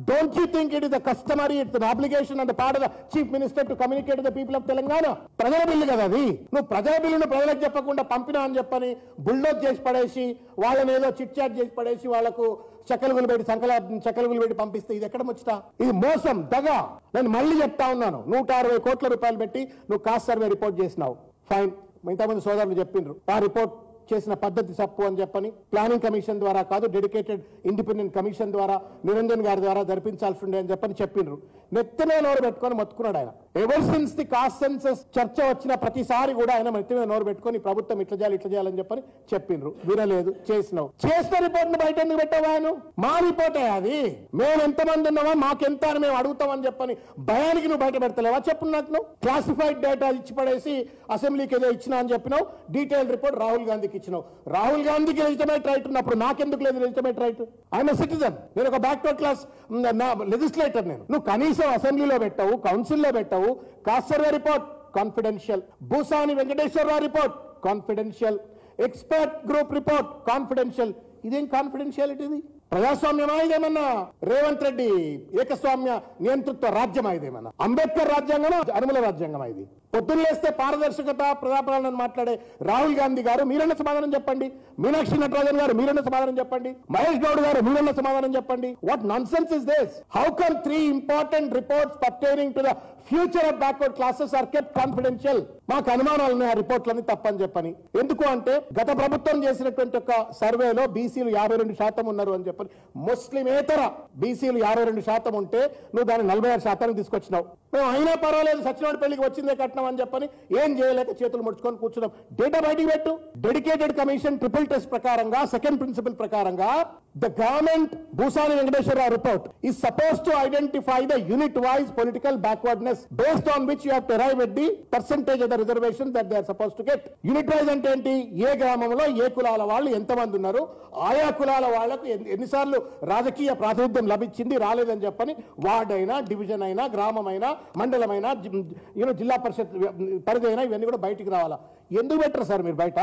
[SPEAKER 8] don't you think it is a customary, it's an obligation and part of the chief minister to communicate the people of Telangana? ప్రజల బిల్లు కదా అది. నువ్వు ప్రజల బిల్లును ప్రజలకు చెప్పకుండా పంపినా అని చెప్పని బుల్డోజ్ చేసి పడేసి, వాళ్ళని ఏదో చిట్ చాట్ చేసి పడేసి, వాళ్లకు చెక్కలుగులు పెట్టి పంపిస్తే ఇది ఎక్కడ ముచ్చట? ఇది మోసం, దగా. నేను మళ్ళీ చెప్తా ఉన్నాను, 160 కోట్ల రూపాయలు పెట్టి నువ్వు కాస్ట్ సర్వే రిపోర్ట్ చేసినావు, ఫైన్. ఇంతమంది సోదరులు చెప్పిండ్రు ఆ రిపోర్ట్ చేసిన పద్ధతి తప్పు అని చెప్పని. ప్లానింగ్ కమిషన్ ద్వారా కాదు, డెడికేటెడ్ ఇండిపెండెంట్ కమిషన్ ద్వారా, నిరంజన్ గారి ద్వారా జరిపించాల్సి ఉండే అని చెప్పని చెప్పిండ్రు. నెత్తిమే నోరు పెట్టుకొని మొత్తుకున్నాడు ఆయన. Ever since the cost census చర్చ వచ్చిన ప్రతిసారి కూడా ఆయన నెత్తిమే నోరు పెట్టుకొని ప్రభుత్వం ఇట్లా చేయాలని చెప్పని చెప్పిండ్రు. వినలేదు, చేసిన రిపోర్ట్ ను బయట ఎందుకు పెట్టావాను? మా రిపోర్టే అది, మేము ఎంతమంది ఉన్నామో మాకెంత అని మేము అడుగుతామని చెప్పని భయానికి నువ్వు బయట పెడతలేవా? చెప్పు నాకు. నువ్వు క్లాసిఫైడ్ డేటా ఇచ్చి పడేసి అసెంబ్లీకి ఏదో ఇచ్చినా అని చెప్పినావు. డీటెయిల్ రిపోర్ట్ రాహుల్ గాంధీకి ఇచ్చినావు. రాహుల్ గాంధీకి లెజిటిమేట్ రైట్ ఉన్నప్పుడు నాకెందుకు లేదు లెజిటిమేట్ రైట్? ఐఎమ్ సిటిజన్, నేను ఒక బ్యాక్వర్డ్ క్లాస్ లెజిస్లేటర్. నువ్వు కనీసం అసెంబ్లీలో పెట్టావు, కౌన్సిల్లో పెట్టావు. Caste survey report confidential, Bhusani Venkateswararao report confidential, expert group report confidential. ఇదేం కాన్ఫిడెన్షియాలిటీ? ఇది ప్రజాస్వామ్యమా? ఇదేమన్నా రేవంత్ రెడ్డి ఏకస్వామ్య నియంతృత్వ రాజ్యమా? ఇదేమన్నా అంబేద్కర్ రాజ్యాంగమా, అనుమల రాజ్యాంగమా? ఇది పొద్దున్నేస్తే పారదర్శకత, ప్రజాపాలన మాట్లాడే రాహుల్ గాంధీ గారు మీరన్న సమాధానం చెప్పండి. మీనాక్షి నటరాజన్ గారు మీరన్న సమాధానం చెప్పండి. మహేష్ గౌడ్ గారు మీరన్న సమాధానం చెప్పండి. What nonsense is this? How come 3 important reports pertaining to the future of backward classes are kept confidential? మాకు అనుమానాలు ఉన్నాయి ఆ రిపోర్ట్లని తప్పని చెప్పని. ఎందుకు అంటే గత ప్రభుత్వం చేసినటువంటి ఒక సర్వేలో బీసీలు 52% ఉన్నారు అని చెప్పని. ముస్లిమేతర బీసీలు 52% ఉంటే నువ్వు దాన్ని 46% తీసుకొచ్చినావు. మేము అయినా పర్వాలేదు, సచివాడి పెళ్లికి వచ్చిందే కట్నం అని చెప్పని ఏం చేయలేక చేతులు ముడుచుకొని కూర్చున్నాం. డేటా బయటికి పెట్టు. డెడికేటెడ్ కమిషన్ ట్రిపుల్ టెస్ట్ ప్రకారంగా, సెకండ్ ప్రిన్సిపల్ ప్రకారంగా, the government Bhusani Venkateswararao report is supposed to identify the unit wise political backwardness based on which you have to arrive at the percentage of the reservations that they are supposed to get. Unit wise అంటే ఏంటి? ఏ గ్రామంలో ఏ కులాల వాళ్ళు ఎంతమంది ఉన్నారు, ఆయా కులాల వాళ్లకు ఎన్నిసార్లు రాజకీయ ప్రాతినిధ్యం లభించింది, రాలేదని చెప్పని వార్డ్ అయినా, డివిజన్ అయినా, గ్రామమైనా, మండలమైనా, జిల్లా పరిషత్ పరిధి అయినా ఇవన్నీ కూడా బయటికి రావాలా? ఎందుకు పెట్టరు సార్ మీరు? బయట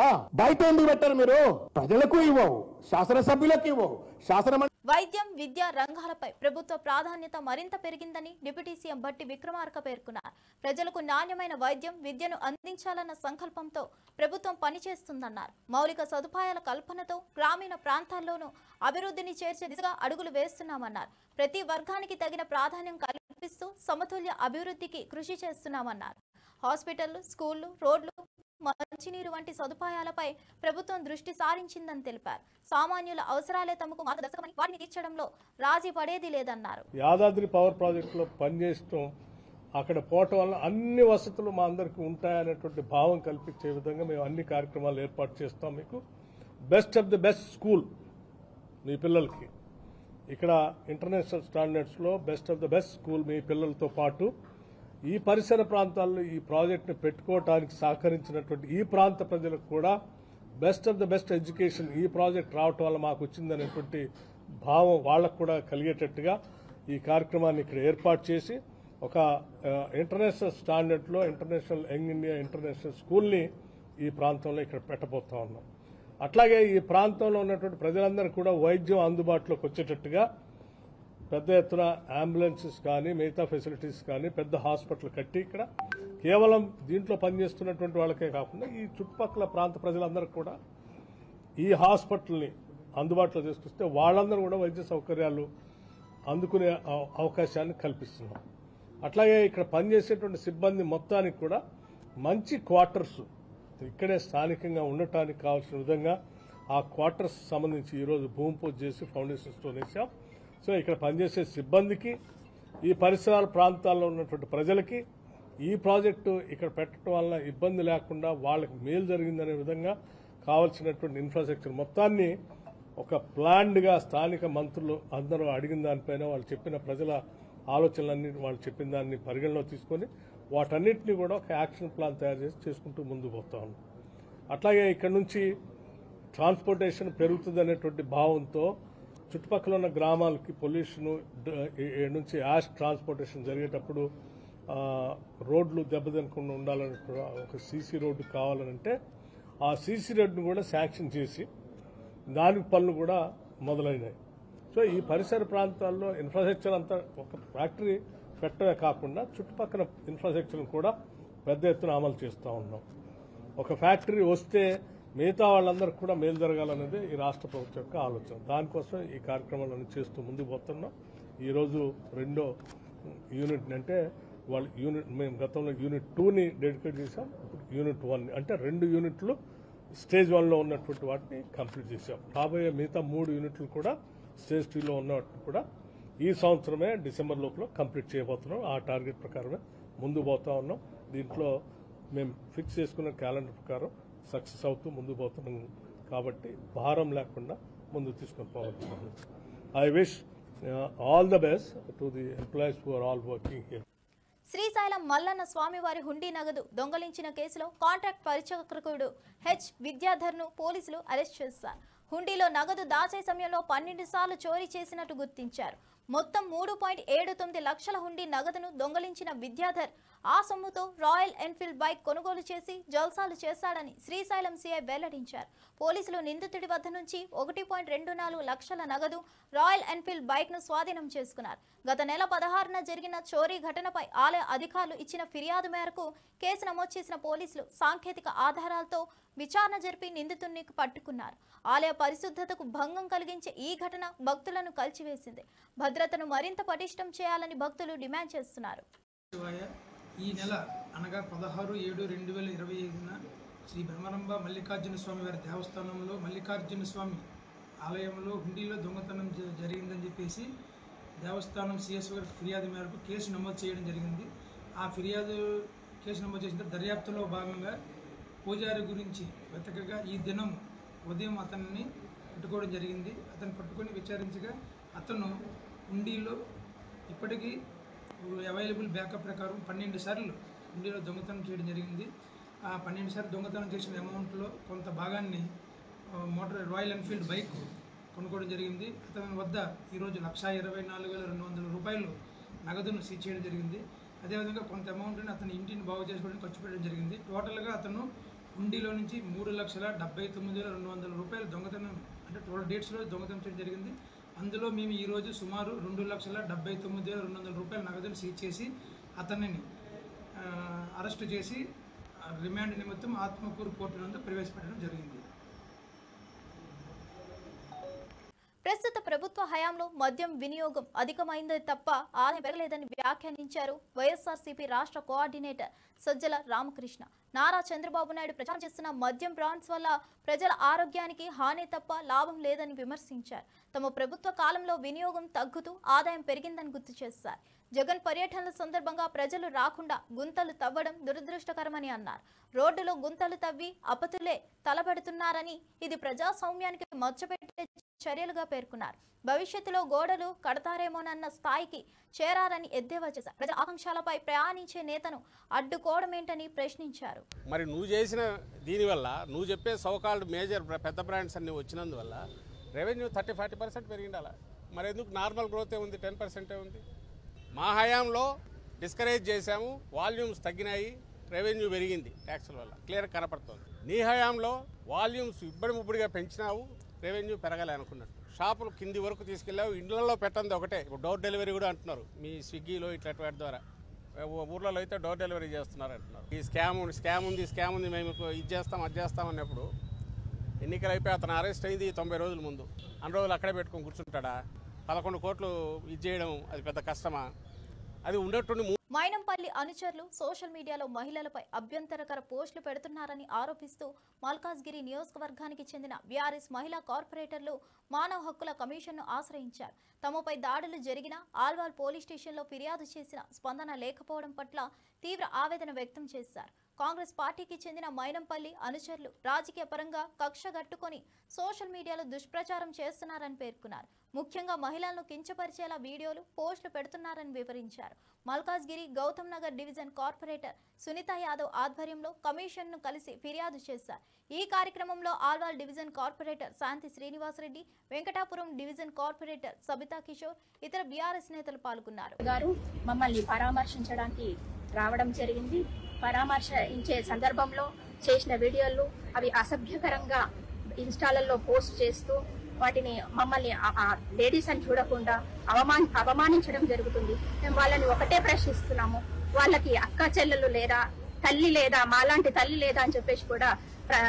[SPEAKER 8] ఎందుకు పెట్టరు మీరు? ప్రజలకు ఇవ్వవు, శాసనసభ్యులకు ఇవ్వవు.
[SPEAKER 1] వైద్యం, విద్య రంగాలపై ప్రభుత్వ ప్రాధాన్యత మరింత పెరిగిందని డిప్యూటీ సీఎం భట్టి విక్రమార్క పేర్కొన్నారు. ప్రజలకు నాణ్యమైన వైద్యం, విద్యను అందించాలన్న సంకల్పంతో ప్రభుత్వం పనిచేస్తుందన్నారు. మౌలిక సదుపాయాల కల్పనతో గ్రామీణ ప్రాంతాల్లోనూ అభివృద్ధిని చేర్చే దిశగా అడుగులు వేస్తున్నామన్నారు. ప్రతి వర్గానికి తగిన ప్రాధాన్యం కల్పిస్తూ సమతుల్య అభివృద్ధికి కృషి చేస్తున్నామన్నారు. హాస్పిటళ్లు, స్కూళ్లు, రోడ్లు మంచినీరు వంటి సదుపాయాలపై ప్రభుత్వం దృష్టి సారించిందని తెలిపారు. సామాన్యుల అవసరాలే తమకు మార్గదర్శకమని వాటిని తీర్చడంలో రాజీ పడేది లేదన్నారు.
[SPEAKER 9] యాదాద్రి పవర్ ప్రాజెక్టులో పనిచేయడం అక్కడ పోవటం వల్ల అన్ని వసతులు మా అందరికీ ఉంటాయనేటువంటి భావం కల్పించే విధంగా మేము అన్ని కార్యక్రమాలు ఏర్పాటు చేస్తాం. మీకు best of the best school మీ పిల్లలకి ఇక్కడ ఇంటర్నేషనల్ స్టాండర్డ్స్లో best of the best school మీ పిల్లలతో పాటు ఈ పరిసర ప్రాంతాల్లో ఈ ప్రాజెక్టును పెట్టుకోవడానికి సహకరించినటువంటి ఈ ప్రాంత ప్రజలకు కూడా best of the best education ఈ ప్రాజెక్ట్ రావటం వల్ల మాకు వచ్చిందనేటువంటి భావం వాళ్ళకు కూడా కలిగేటట్టుగా ఈ కార్యక్రమాన్ని ఇక్కడ ఏర్పాటు చేసి ఒక ఇంటర్నేషనల్ స్టాండర్డ్లో ఇంటర్నేషనల్ యంగ్ ఇండియా ఇంటర్నేషనల్ స్కూల్ని ఈ ప్రాంతంలో ఇక్కడ పెట్టబోతా ఉన్నాం. అట్లాగే ఈ ప్రాంతంలో ఉన్నటువంటి ప్రజలందరూ కూడా వైద్యం అందుబాటులోకి వచ్చేటట్టుగా పెద్ద ఎత్తున అంబులెన్సెస్ కానీ మిగతా ఫెసిలిటీస్ కానీ పెద్ద హాస్పిటల్ కట్టి ఇక్కడ కేవలం దీంట్లో పనిచేస్తున్నటువంటి వాళ్ళకే కాకుండా ఈ చుట్టుపక్కల ప్రాంత ప్రజలందరూ కూడా ఈ హాస్పిటల్ని అందుబాటులో తీసుకొస్తే వాళ్ళందరూ కూడా వైద్య సౌకర్యాలు అందుకునే అవకాశాన్ని కల్పిస్తున్నాం. అట్లాగే ఇక్కడ పనిచేసేటువంటి సిబ్బంది మొత్తానికి కూడా మంచి క్వార్టర్స్ ఇక్కడే స్థానికంగా ఉండటానికి కావాల్సిన విధంగా ఆ క్వార్టర్స్ సంబంధించి ఈరోజు భూమి పూజ చేసి ఫౌండేషన్ స్టోన్ వేసాం. సో ఇక్కడ పనిచేసే సిబ్బందికి ఈ పరిసరాల ప్రాంతాల్లో ఉన్నటువంటి ప్రజలకి ఈ ప్రాజెక్టు ఇక్కడ పెట్టడం వల్ల ఇబ్బంది లేకుండా వాళ్ళకి మేలు జరిగిందనే విధంగా కావాల్సినటువంటి ఇన్ఫ్రాస్ట్రక్చర్ మొత్తాన్ని ఒక ప్లాన్డ్గా స్థానిక మంత్రులు అందరూ అడిగిన దానిపైన వాళ్ళు చెప్పిన ప్రజల ఆలోచనలన్నీ వాళ్ళు చెప్పిన దాన్ని పరిగణలో తీసుకొని వాటన్నిటిని కూడా ఒక యాక్షన్ ప్లాన్ తయారు చేసి చేసుకుంటూ ముందుకు పోతా ఉన్నాం. అట్లాగే ఇక్కడ నుంచి ట్రాన్స్పోర్టేషన్ పెరుగుతుంది అనేటువంటి భావంతో చుట్టుపక్కల ఉన్న గ్రామాలకి పొల్యూషన్ నుంచి యాష్ ట్రాన్స్పోర్టేషన్ జరిగేటప్పుడు రోడ్లు దెబ్బతినకుండా ఉండాలని ఒక సీసీ రోడ్డు కావాలనంటే ఆ సీసీ రోడ్డును కూడా శాంక్షన్ చేసి దానికి పనులు కూడా మొదలైనాయి. సో ఈ పరిసర ప్రాంతాల్లో ఇన్ఫ్రాస్ట్రక్చర్ అంతా ఒక ఫ్యాక్టరీ పెట్టడమే కాకుండా చుట్టుపక్కల ఇన్ఫ్రాస్ట్రక్చర్ కూడా పెద్ద ఎత్తున అమలు చేస్తూ ఉన్నాం. ఒక ఫ్యాక్టరీ వస్తే మిగతా వాళ్ళందరికీ కూడా మేలు జరగాలనేది ఈ రాష్ట్ర ప్రభుత్వం యొక్క ఆలోచన. దానికోసం ఈ కార్యక్రమాలను చేస్తూ ముందుకు పోతున్నాం. ఈరోజు రెండో యూనిట్ అంటే వాళ్ళు మేము గతంలో యూనిట్ 2ని డెడికేట్ చేశాం. ఇప్పుడు యూనిట్ 1 అంటే 2 యూనిట్లు స్టేజ్ 1లో ఉన్నటువంటి వాటిని కంప్లీట్ చేశాం. రాబోయే మిగతా 3 యూనిట్లు కూడా స్టేజ్ 2లో ఉన్న వాటిని కూడా ఈ సంవత్సరమే డిసెంబర్ లోపల కంప్లీట్ చేయబోతున్నాం. ఆ టార్గెట్ ప్రకారమే ముందుకు పోతా ఉన్నాం. దీంట్లో మేము ఫిక్స్ చేసుకున్న క్యాలెండర్ ప్రకారం సక్సెస్ అవుతూ ముందుకు పోతున్నాం కాబట్టి భారం లేకుండా ముందుకు తీసుకొని పోతున్నాం. I wish all the best to the employees who are all working here.
[SPEAKER 1] Srisailam Mallanna స్వామివారి హుండీ నగదు దొంగలించిన కేసులో కాంట్రాక్ట్ పరిచారకుడు విద్యాధర్ను పోలీసులు అరెస్ట్ చేశారు. హుండీలో నగదు దాచే సమయంలో 12 సార్లు చోరీ చేసినట్టు గుర్తించారు. మొత్తం 3.79 లక్షల హుండీ నగదును దొంగలించిన విద్యాధర్ ఆ సొమ్ముతో రాయల్ ఎన్ఫీల్డ్ బైక్ కొనుగోలు చేసి జల్సాలు చేశాడని శ్రీశైలం సీఐ వెల్లడించారు. పోలీసులు నిందితుడి వద్ద నుంచి 1.24 లక్షల నగదు రాయల్ ఎన్ఫీల్డ్ బైక్ ను స్వాధీనం చేసుకున్నారు. గత నెల 16న జరిగిన చోరీ ఘటనపై ఆలయ అధికారులు ఇచ్చిన ఫిర్యాదు మేరకు కేసు నమోదు చేసిన పోలీసులు సాంకేతిక ఆధారాలతో విచారణ జరిపి నిందితుడిని పట్టుకున్నారు. ఆలయ పరిశుద్ధతకు భంగం కలిగించే ఈ ఘటన భక్తులను కలిచివేసింది. భద్రతను మరింత పటిష్టం చేయాలని భక్తులు డిమాండ్ చేస్తున్నారు.
[SPEAKER 10] ఈ నెల అనగా 16/7/2025న శ్రీ బ్రహ్మరంభ మల్లికార్జున స్వామి వారి దేవస్థానంలో మల్లికార్జున స్వామి ఆలయంలో హుండీలో దొంగతనం జరిగిందని చెప్పేసి దేవస్థానం సిఎస్ గారికి ఫిర్యాదు మేరకు కేసు నమోదు చేయడం జరిగింది. ఆ ఫిర్యాదు కేసు నమోదు చేసిన దర్యాప్తులో భాగంగా పూజారి గురించి వెతకగా ఈ దినం ఉదయం అతన్ని పట్టుకోవడం జరిగింది. అతను పట్టుకొని విచారించగా అతను హుండీలో ఇప్పటికీ అవైలబుల్ బ్యాకప్ ప్రకారం 12 సార్లు హుండీలో దొంగతనం చేయడం జరిగింది. ఆ 12 సార్లు దొంగతనం చేసిన అమౌంట్లో కొంత భాగాన్ని రాయల్ ఎన్ఫీల్డ్ బైక్ కొనుక్కోవడం జరిగింది. అతని వద్ద ఈరోజు 1,24,200 రూపాయలు నగదును సీజ్ చేయడం జరిగింది. అదేవిధంగా కొంత అమౌంట్ని అతని ఇంటిని బాగు చేసుకోవడానికి ఖర్చు పెట్టడం జరిగింది. టోటల్గా అతను హుండీలో నుంచి 3,79,200 రూపాయలు దొంగతనం అంటే 12 డేట్స్లో దొంగతనం చేయడం జరిగింది. అందులో మేము ఈరోజు సుమారు 2,79,200 రూపాయల నగదును సీజ్ చేసి అతనిని అరెస్టు చేసి రిమాండ్ నిమిత్తం ఆత్మకూరు కోర్టు నందు ప్రవేశపెట్టడం జరిగింది.
[SPEAKER 1] ప్రస్తుత ప్రభుత్వ హయాంలో మద్యం వినియోగం అధికమైందే తప్ప ఆదాయం పెరగలేదని వ్యాఖ్యానించారు వైఎస్ఆర్సీపీ రాష్ట్ర కోఆర్డినేటర్ సజ్జల రామకృష్ణ. నారా చంద్రబాబు నాయుడు ప్రచారం చేస్తున్న మద్యం బ్రాండ్స్ వల్ల ప్రజల ఆరోగ్యానికి హాని తప్ప లాభం లేదని విమర్శించారు. తమ ప్రభుత్వ కాలంలో వినియోగం తగ్గుతూ ఆదాయం పెరిగిందని గుర్తు చేశారు. జగన్ పర్యటనల సందర్భంగా ప్రజలు రాకుండా గుంతలు తవ్వడం దురదృష్టకరమని అన్నారు. రోడ్డులో గుంతలు తవ్వి అపతులే తలబెడుతున్నారని, ఇది ప్రజాస్వామ్యానికి మచ్చపెట్టే చర్యలుగా పేర్కొన్నారు. భవిష్యత్తులో గోడలు కడతారేమోనన్న స్థాయికి చేరారని ఎద్దేవా చేశారు. ప్రజల ఆకాంక్షలపై ప్రయాణించే నేతను అడ్డుకోవడమేంటని ప్రశ్నించారు.
[SPEAKER 7] మరి నువ్వు చేసిన దీనివల్ల, నువ్వు చెప్పే సోకాల్డ్ మేజర్ పెద్ద బ్రాండ్స్ అన్ని వచ్చినందువల్ల రెవెన్యూ 30-40% పెరిగిండాలా? మరి ఎందుకు నార్మల్ గ్రోతే ఉంది, 10% ఉంది? మా హయాంలో డిస్కరేజ్ చేశాము, వాల్యూమ్స్ తగ్గినాయి, రెవెన్యూ పెరిగింది ట్యాక్సుల వల్ల, క్లియర్ కనపడుతుంది. నీ హయాంలో వాల్యూమ్స్ ఇబ్బడిముబ్బడిగా పెంచినావు, రెవెన్యూ పెరగాలి అనుకున్నట్టు. షాపులు కింది వరకు తీసుకెళ్ళావు, ఇండ్లలో పెట్టండి ఒకటే. ఇప్పుడు డోర్ డెలివరీ కూడా అంటున్నారు మీ స్విగ్గీలో ఇట్లా వాటి ద్వారా. ఊర్లలో అయితే డోర్ డెలివరీ చేస్తున్నారు అంటున్నారు. ఈ స్కామ్ ఉంది మేము ఇది చేస్తాం అది చేస్తాం అన్నప్పుడు ఎన్నికలు అయిపోయి అతను అరెస్ట్ అయింది 90 రోజుల ముందు. అన్ని రోజులు అక్కడే పెట్టుకొని కూర్చుంటాడా? 11 కోట్లు ఇది చేయడం అది పెద్ద కష్టమా? అది ఉండేటువంటి
[SPEAKER 1] మైనంపల్లి అనుచరులు సోషల్ మీడియాలో మహిళలపై అభ్యంతరకర పోస్టులు పెడుతున్నారని ఆరోపిస్తూ మల్కాజ్గిరి నియోజకవర్గానికి చెందిన బీఆర్ఎస్ మహిళా కార్పొరేటర్లు మానవ హక్కుల కమిషన్ను ఆశ్రయించారు. తమపై దాడులు జరిగిన ఆల్వాల్ పోలీస్ స్టేషన్లో ఫిర్యాదు చేసిన స్పందన లేకపోవడం పట్ల తీవ్ర ఆవేదన వ్యక్తం చేశారు. కాంగ్రెస్ పార్టీకి చెందిన మైనంపల్లి అనుచరులు రాజకీయ పరంగా కక్షగట్టుకొని సోషల్ మీడియాలో దుష్ప్రచారం చేస్తున్నారని పేర్కొన్నారు. ముఖ్యంగా మహిళలను కించపరిచేలా వీడియోలు, పోస్టులు పెడుతున్నారని వివరించారు. మల్కాజ్గిరి గౌతమ్ నగర్ డివిజన్ కార్పొరేటర్ సునీత యాదవ్ ఆధ్వర్యంలో కమిషన్ను కలిసి ఫిర్యాదు చేశారు. ఈ కార్యక్రమంలో ఆల్వాల్ డివిజన్ కార్పొరేటర్ శాంతి శ్రీనివాసరెడ్డి, వెంకటాపురం డివిజన్ కార్పొరేటర్ సబితా కిషోర్, ఇతర బీఆర్ఎస్ నేతలు పాల్గొన్నారు.
[SPEAKER 11] మమ్మల్ని పరామర్శించడానికి రావడం జరిగింది. పరామర్శించే సందర్భంలో చేసిన వీడియోలు అవి అసభ్యకరంగా ఇన్స్టాలలో పోస్ట్ చేస్తూ వాటిని మమ్మల్ని లేడీస్ అని చూడకుండా అవమానించడం జరుగుతుంది. మేము వాళ్ళని ఒకటే ప్రశ్నిస్తున్నాము, వాళ్ళకి అక్క చెల్లెలు లేదా, తల్లి లేదా, మాలాంటి తల్లి లేదా అని చెప్పేసి కూడా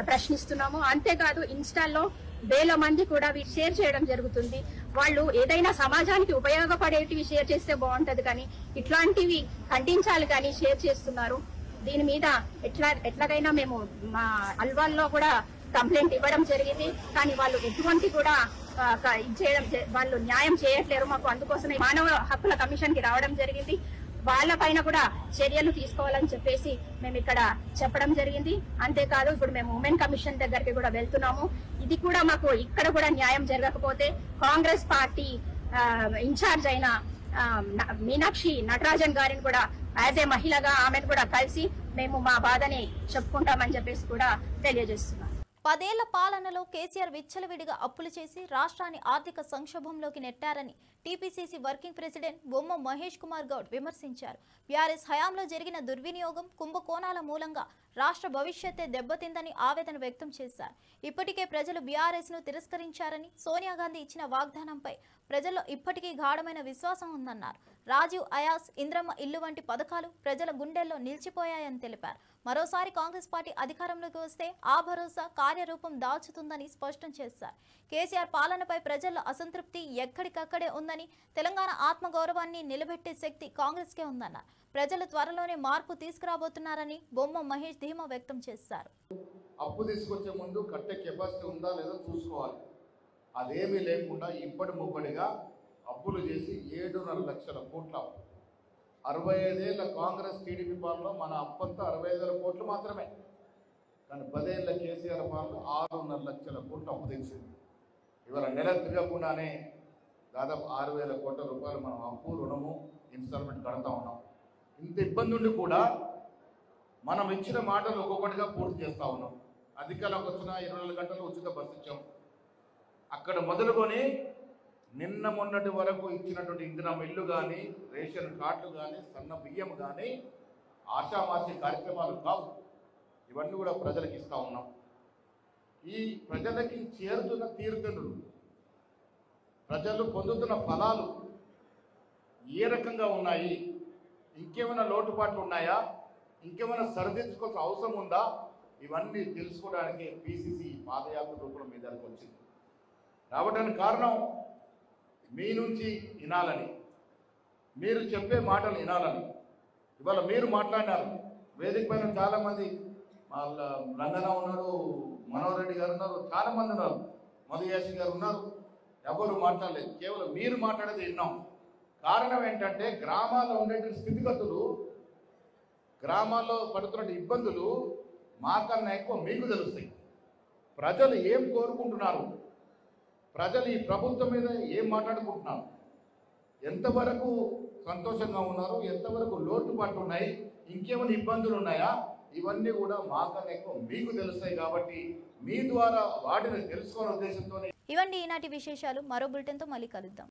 [SPEAKER 11] ప్రశ్నిస్తున్నాము. అంతేకాదు ఇన్స్టాల్లో వేల మంది కూడా వీటి షేర్ చేయడం జరుగుతుంది. వాళ్ళు ఏదైనా సమాజానికి ఉపయోగపడేటివి షేర్ చేస్తే బాగుంటది, కానీ ఇట్లాంటివి ఖండించాలి కానీ షేర్ చేస్తున్నారు. దీని మీద ఎట్లాగైనా మేము మా అల్వాల్లో కూడా కంప్లైంట్ ఇవ్వడం జరిగింది, కానీ వాళ్ళు ఎటువంటి కూడా వాళ్ళు న్యాయం చేయట్లేరు మాకు. అందుకోసమే మానవ హక్కుల కమిషన్ కి రావడం జరిగింది. వాళ్ళ పైన కూడా చర్యలు తీసుకోవాలని చెప్పేసి మేము ఇక్కడ చెప్పడం జరిగింది. అంతేకాదు ఇప్పుడు మేము ఉమెన్ కమిషన్ దగ్గరికి కూడా వెళ్తున్నాము. ఇది కూడా మాకు ఇక్కడ కూడా న్యాయం జరగకపోతే కాంగ్రెస్ పార్టీ ఇన్ఛార్జ్ అయిన మీనాక్షి నటరాజన్ గారిని కూడా యాజ్ ఏ మహిళగా ఆమెను కూడా కలిసి మేము మా బాధని చెప్పుకుంటామని చెప్పేసి కూడా తెలియజేస్తున్నాం.
[SPEAKER 1] 10 ఏళ్ల పాలనలో కేసీఆర్ విచ్చలవిడిగా అప్పులు చేసి రాష్ట్రాన్ని ఆర్థిక సంక్షోభంలోకి నెట్టారని టీపీసీసీ వర్కింగ్ ప్రెసిడెంట్ బొమ్మ మహేష్ కుమార్ గౌడ్ విమర్శించారు. బీఆర్ఎస్ హయాంలో జరిగిన దుర్వినియోగం, కుంభకోణాల మూలంగా రాష్ట్ర భవిష్యత్తే దెబ్బతిందని ఆవేదన వ్యక్తం చేశారు. ఇప్పటికే ప్రజలు బీఆర్ఎస్ ను తిరస్కరించారని, సోనియా గాంధీ ఇచ్చిన వాగ్దానంపై ప్రజల్లో ఇప్పటికీ గాఢమైన విశ్వాసం ఉందన్నారు. రాజీవ్ అయాస్, ఇంద్రమ్మ ఇల్లు వంటి పథకాలు ప్రజల గుండెల్లో నిలిచిపోయాయని తెలిపారు. మరోసారి కాంగ్రెస్ పార్టీ అధికారంలోకి వస్తే ఆ భరోసా కార్యరూపం దాల్చుతుందని స్పష్టం చేశారు. కేసీఆర్ పాలనపై ప్రజల్లో అసంతృప్తి ఎక్కడికక్కడే ఉందని, తెలంగాణ ఆత్మగౌరవాన్ని నిలబెట్టే శక్తి కాంగ్రెస్కే ఉందన్నారు. ప్రజలు త్వరలోనే మార్పు తీసుకురాబోతున్నారని బొమ్మ మహేష్ ధీమా వ్యక్తం చేశారు.
[SPEAKER 12] అప్పు తీసుకొచ్చే ముందు కట్టే కెపాసిటీ ఉందా లేదా చూసుకోవాలి. అదేమీ లేకుండా ఇప్పటి ముప్పటిగా అప్పులు చేసి 7.5 లక్షల కోట్ల అప్పు. 65 ఏళ్ల కాంగ్రెస్ టీడీపీ పాలనలో మన అప్పంతా 65,000 కోట్లు మాత్రమే. కానీ 10 ఏళ్ల కేసీఆర్ పాలన 6.5 లక్షల కోట్లు అప్పు తెచ్చింది. ఇవాళ నెల తిరగకుండానే దాదాపు 6,000 కోట్ల రూపాయలు మనం అప్పు, రుణము, ఇన్స్టాల్మెంట్ కడతా ఉన్నాం. ఇంత ఇబ్బంది ఉండి కూడా మనం ఇచ్చిన మాటలు ఒక్కొక్కటిగా పూర్తి చేస్తూ ఉన్నాం. అధికారంలోకి వచ్చిన 24 గంటలు ఉచిత బస్సు ఇచ్చాం. అక్కడ మొదలుకొని నిన్న మొన్నటి వరకు ఇచ్చినటువంటి ఇంధనం ఇల్లు కానీ, రేషన్ కార్డులు కానీ, సన్న బియ్యం కానీ ఆషామాషి కార్యక్రమాలు కావు. ఇవన్నీ కూడా ప్రజలకు ఇస్తూ ఉన్నాం. ఈ ప్రజలకి చేరుతున్న తీర్థనులు, ప్రజలు పొందుతున్న ఫలాలు ఏ రకంగా ఉన్నాయి, ఇంకేమైనా లోటుపాట్లు ఉన్నాయా, ఇంకేమైనా సరిదిద్దుకోవాల్సిన అవసరం ఉందా, ఇవన్నీ తెలుసుకోవడానికి పిసిసి పాదయాత్ర రూపంలో మీ దగ్గరకు వచ్చింది. రావడానికి కారణం మీ నుంచి వినాలని, మీరు చెప్పే మాటలు వినాలని. ఇవాళ మీరు మాట్లాడినారు వేదిక పైన చాలామంది, వాళ్ళ రంగన ఉన్నారు, మనోహర్ రెడ్డి గారు ఉన్నారు, చాలామంది ఉన్నారు, మధుయాసి గారు ఉన్నారు. ఎవరు మాట్లాడలేదు, కేవలం మీరు మాట్లాడేది విన్నాం. కారణం ఏంటంటే గ్రామాల్లో ఉండే స్థితిగతులు, గ్రామాల్లో పడుతున్న ఇబ్బందులు మాకన్నా ఎక్కువ మీకు తెలుస్తాయి. ప్రజలు ఏం కోరుకుంటున్నారు, ప్రజలు ఈ ప్రభుత్వం మీద ఏం మాట్లాడుకుంటున్నారు, ఎంతవరకు సంతోషంగా ఉన్నారు, ఎంతవరకు లోటుపాట్లు ఉన్నాయి, ఇంకేమైనా ఇబ్బందులు ఉన్నాయా, ఇవన్నీ కూడా మాకన్నా ఎక్కువ మీకు తెలుస్తాయి. కాబట్టి మీ ద్వారా వాటిని తెలుసుకోవాలనే ఉద్దేశంతో
[SPEAKER 1] ఇవన్నీ ఈనాటి విశేషాలు. మరో బులెటిన్తో మళ్ళీ కలుద్దాం.